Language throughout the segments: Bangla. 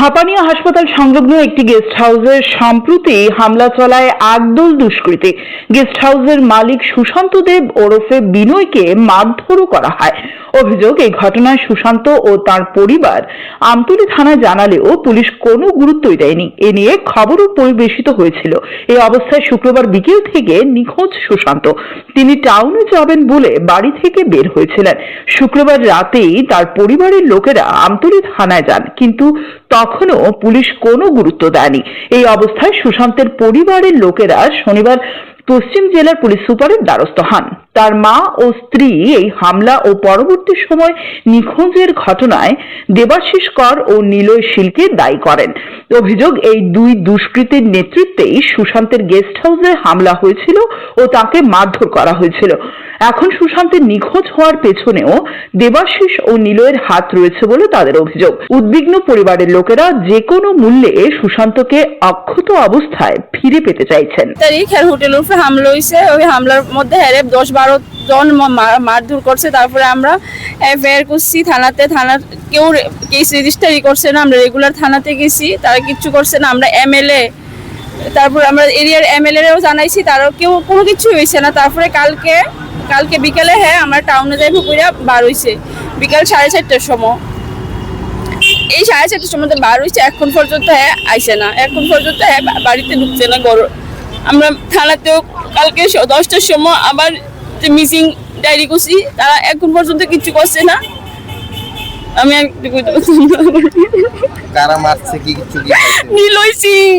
হাপানিয়া হাসপাতাল সংলগ্ন একটি গেস্ট হাউসে সম্প্রতি হামলা চালায় একদল দুষ্কৃতী। গেস্ট হাউসের মালিক সুশান্ত দেব ওরফে বিনয়কে মারধরও করা হয়। অভিযোগ, এই ঘটনায় সুশান্ত ও তার পরিবার আমতলী থানায় জানালেও পুলিশ কোনো গুরুত্বই দেয়নি। এ নিয়ে খবরও পরিবেশিত হয়েছিল। এই অবস্থায় শুক্রবার বিকেল থেকে নিখোঁজ সুশান্ত। তিনি টাউনে যাবেন বলে বাড়ি থেকে বের হয়েছিলেন। শুক্রবার রাতেই তার পরিবারের লোকেরা আমতলী থানায় যান, কিন্তু তখনও পুলিশ কোনো গুরুত্ব দেয়নি। এই অবস্থায় সুশান্তের পরিবারের লোকেরা শনিবার পশ্চিম জেলার পুলিশ সুপারের দ্বারস্থ হন। তার মা ও স্ত্রী এই হামলা ও পরবর্তী সময় নিখোঁজের ঘটনায় দেবাশিস কর ও নিলয় শীলকে দায়ী করেন। অভিযোগ, এই দুই দুষ্কৃতীর নেতৃত্বেই সুশান্তের গেস্ট হাউসে হামলা হয়েছিল ও তাকে মারধর করা হয়েছিল। এখন সুশান্তের নিখোঁজ হওয়ার পেছনেও দেবাশিস ও নিলয়ের হাত রয়েছে বলে তাদের অভিযোগ। উদ্বিগ্ন পরিবারের লোকেরা যে কোনো মূল্যে সুশান্তকে অক্ষত অবস্থায় ফিরে পেতে চাইছেন। হোটেলের উপরে হামলা হয়েছে, ওই হামলার মধ্যে 10-12 জন মারধর করছে। তারপরে আমরা এফআইআর করছি থানাতে, থানার কেউ কেস রেজিস্টারই করছে না। আমরা রেগুলার থানাতে গেছি, তারা কিচ্ছু করছে না। আমরা এমএলএ, তারপর আমরা এরিয়ার এমএলএও জানাইছি, তারাও কেউ কোনো কিছু হয়েছে না। তারপরে কালকে বিকালে আমরা টাউনে যাই ভুকুরিয়া বার হয়েছে বিকাল 4:30টার সময়। এই 4:30টার সময় বার হয়েছে, এখন পর্যন্ত আইসে না, এখন পর্যন্ত বাড়িতে ঢুকছে না। আমরা থানাতেও কালকে 10টার সময় আবার মিসিং ডায়েরি করছি, তারা এখন পর্যন্ত কিছু করছে না। আমি নিলয় সিং,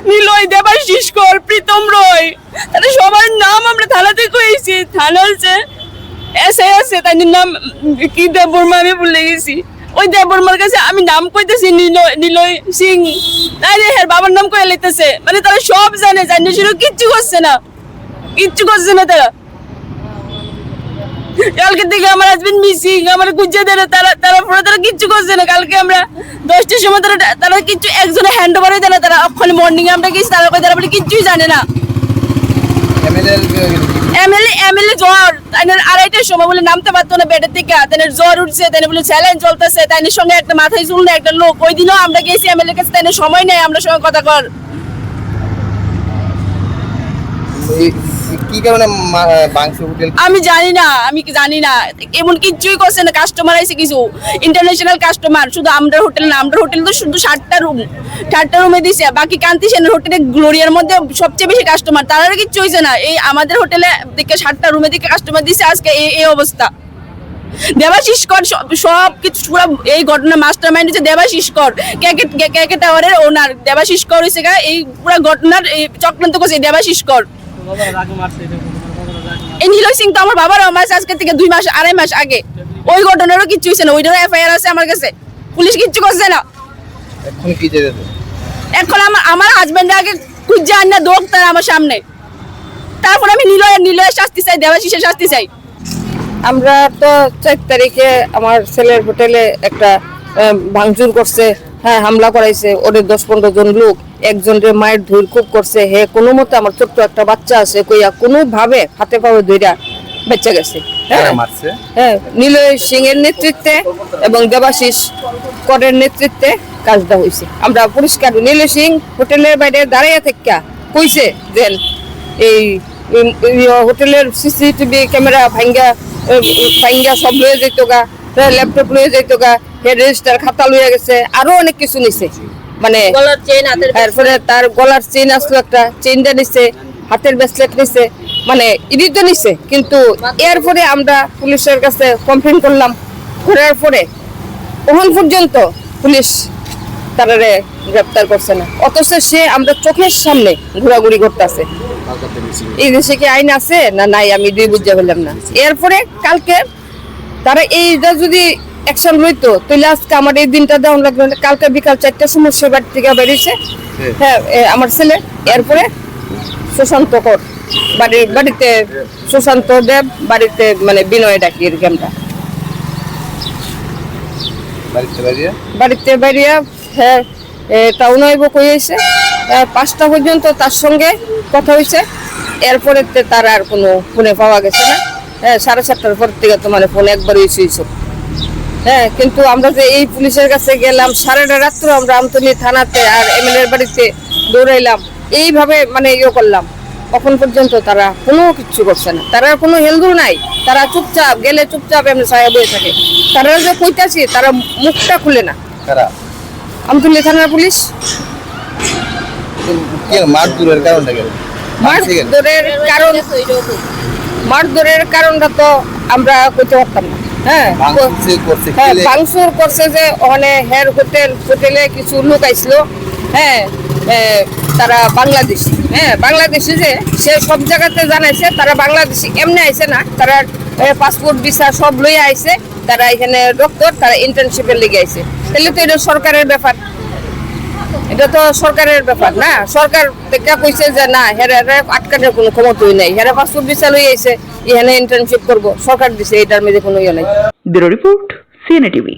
নিলয় দেবাশিস কর, প্রীতম রয়, তাদের সবার নাম আমরা থানাতে কইছি। থানা হচ্ছে এসআই আছে, তার নাম কি দেববর্মা, আমি ভুলে গেছি। ওই দেববর্মার কাছে আমি নাম কইতেছি নিলয় সিং, তাই বাবার নাম কয়ে লাইতেছে। মানে তারা সব জানে, জানিয়ে শুরু কিচ্ছু করছে না, কিচ্ছু করছে না তারা। কালকে থেকে আমার হাজবেন্ড মিসিং, আমার খুঁজে দেয় তারা কিচ্ছু করছে না। কালকে আমরা 10টার সময় তারা কিচ্ছু একজনে হ্যান্ড ওভার হয়ে দেয় না। তারা ওখানে মর্নিং এ আমরা গেছি, তারা বলে কিচ্ছুই জানে না। এমএলএ জ্বর, তাই 2:30টার সময় বলে নামতে পারতো না বেডের থেকে, তাই জ্বর উঠছে, তাই বলে স্যালাইন চলতেছে, তাই সঙ্গে একটা মাথায় চুল না একটা লোক। ওই দিনও আমরা গেছি এমএলএ কাছে, তাই সময় নেই আমরা সঙ্গে কথা কর। কি কারণে হোটেল আমি জানি না, এমন কিছুই করছে না। কাস্টমার আইছে কিছু ইন্টারন্যাশনাল কাস্টমার, শুধু আমরা হোটেল না, আমরা হোটেল তো শুধু 7টা রুমে দিছে। বাকি কান্তি সেনের হোটেলে গ্লোরিয়ার মধ্যে সবচেয়ে বেশি কাস্টমার, তারা কিচ্ছু হয়েছে না। এই আমাদের হোটেলে দিকে 7টা রুমে দিকে কাস্টমার দিছে, আজকে এই অবস্থা। দেবাশিস কর সব কিছু পুরো এই ঘটনা মাস্টার মাইন্ড হচ্ছে দেবাশিস কর, কেকে টাওয়ারের ওনার দেবাশিস কর হয়েছে। এই পুরো ঘটনার চক্রান্ত করছে দেবাশিস কর। এই নিলয় সিং তো আমার বাবার মাস আজকে থেকে 2-2.5 মাস আগে। ওই ঘটনারও কিচ্ছু হয়েছে না, ওইটারও এফআইআর আছে আমার কাছে, পুলিশ কিচ্ছু করছে না। এখন আমার হাজবেন্ড আগে খুঁজে আন না দোক তার আমার সামনে, তারপর আমি নিলয়ের শাস্তি চাই, দেবাশিসের শাস্তি চাই। আমরা তো 4 তারিখে আমার ছেলের হোটেলে একটা ভাঙচুর করছে, হামলা করাইছে। ওদের 10-15 জন লোক, একজনের মায়ের ধুর খুব করছে। কোনো মতে আমার ছোট্ট একটা বাচ্চা আছে কইয়া কোনো ভাবে হাতে পাওয়া ধইরা বেঁচে গেছে। নিলয় সিং এর নেতৃত্বে এবং দেবাশিস করের নেতৃত্বে কাজটা হয়েছে। আমরা পরিষ্কার, নিলয় সিং হোটেলের বাইরে দাঁড়াইয়া থেকে কইছে যে এই হোটেলের সিসিটিভি ক্যামেরা ভাঙ্গা সব লয়ে যেত গা, ল্যাপটপ লয়ে যেত গা, হেড রেজিস্টার খাতা লয়ে গেছে, আরো অনেক কিছু নিছে। মানে তারপরে তার গলার চেইন আসলো, একটা চেইনটা নিছে, হাতের ব্রেসলেট নিছে, মানে ইডিটা নিছে। কিন্তু এরপরে আমরা পুলিশের কাছে কমপ্লেন করলাম, করার পরে ওখান পর্যন্ত পুলিশ তারারে গ্রেপ্তার করছে না। অথচ সে আমরা চোখের সামনে ঘোরাঘুরি করতেছে। এই দেশে কি আইন আছে না নাই আমি বুঝতে পারলাম না। এরপরে কালকে তারা এইটা যদি অ্যাকশন লইতো তাহলে আজকে আমার এই দিনটা দেওয়া লাগলো। কালকে বিকাল 4টার সময় সে বাড়ি থেকে বেরিয়েছে, আমার ছেলে। এরপরে সুশান্ত কর বাড়িতে, সুশান্ত দেব বাড়িতে, মানে বিনয় ডাকি গেমটা বাড়িতে বেরিয়ে টাউন আইব কইছে। 5টা পর্যন্ত তার সঙ্গে কথা হয়েছে। এরপরে তার আর কোনো ফোনে পাওয়া গেছে না। 7:30টার পর থেকে তো মানে ফোন একবার হয়েছে। হ্যাঁ, কিন্তু আমরা যে এই পুলিশের কাছে গেলাম, সারাটা রাত্র আমরা আমতলী থানাতে আর এমএলএ এর বাড়িতে দৌড়াইলাম, এইভাবে মানে ইয়ে করলাম, এখন পর্যন্ত তারা কোনো কিছু করছে না। তারা কোনো হেলদুল নাই, তারা চুপচাপ গেলে চুপচাপ এমনি ছায়া বয়ে থাকে। তারা যে কইতাছি তারা মুখটা খুলে না। কারা আমতলী থানার পুলিশ মারধরের কারণটা কেন? মারধরের কারণটা তো আমরা কইতে পারতাম না। হ্যাঁ, ভাঙচুর করছে যে ওখানে হের হোটেলে কিছু লোক আইছিল। হ্যাঁ, তারা বাংলাদেশি। হ্যাঁ, বাংলাদেশি যে সে সব জায়গাতে জানাইছে তারা বাংলাদেশি, এমনি আইছে না, তারা পাসপোর্ট ভিসা সব লইয়া আইছে। তারা এখানে ডক্টর, তারা ইন্টার্নশিপের লেগে আইছে। তাহলে তো এটা সরকারের ব্যাপার, এটা তো সরকারের ব্যাপার না। সরকার দেখা কইছে যে না, হেরা আটকানোর কোনো ক্ষমতাই নাই, হেরা পাসপোর্ট ভিসা লইয়া আইছে, এখানে ইন্টার্নশিপ করবো, সরকার দিছে, এটার মধ্যে কোনো ইয়ে নাই। Bureau report, CNA TV.